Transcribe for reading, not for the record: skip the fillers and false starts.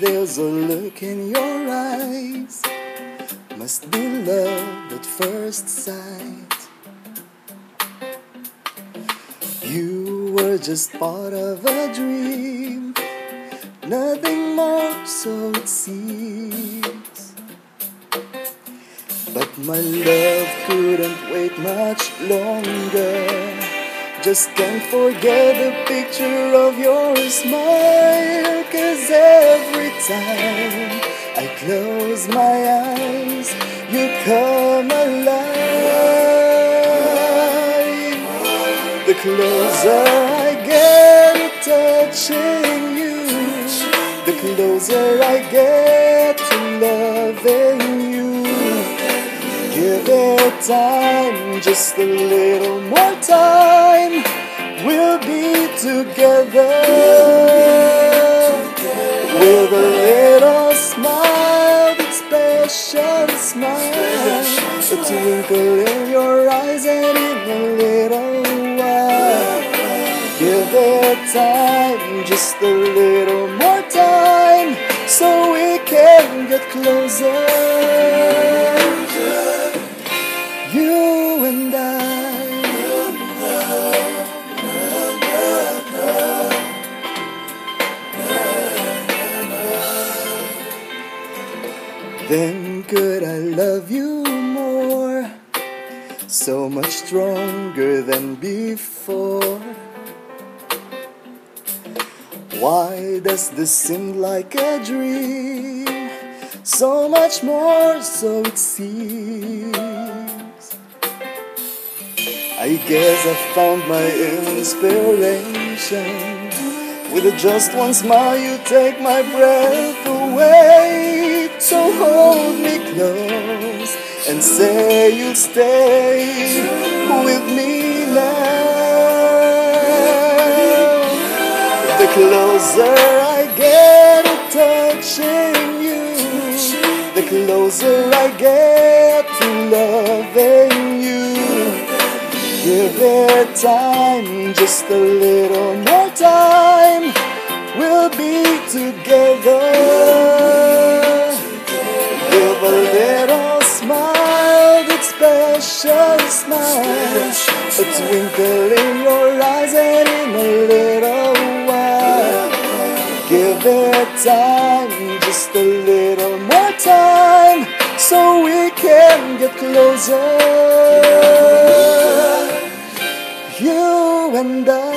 There's a look in your eyes, must be love at first sight. You were just part of a dream, nothing more, so it seems. But my love couldn't wait much longer. Just can't forget the picture of your smile. 'Cause every time I close my eyes, you come alive. The closer I get to touching you, the closer I get to loving you. Give it time, just a little more time. We'll be together with a little smile, that special smile, a twinkle in your eyes, and in a little while. Give it time, just a little more time, so we can get closer. You and I. Then could I love you more, so much stronger than before? Why does this seem like a dream? So much more, so it seems. I guess I found my inspiration. With just one smile you take my breath away. So hold me close and say you'll stay with me now. The closer I get to touching you, the closer I get to loving you. Give it time, just a little more time. We'll be together. Give a little smile, that special smile, a twinkle in your eyes, and in a little while. Give it time, just a little more time, so we can get closer. You and I.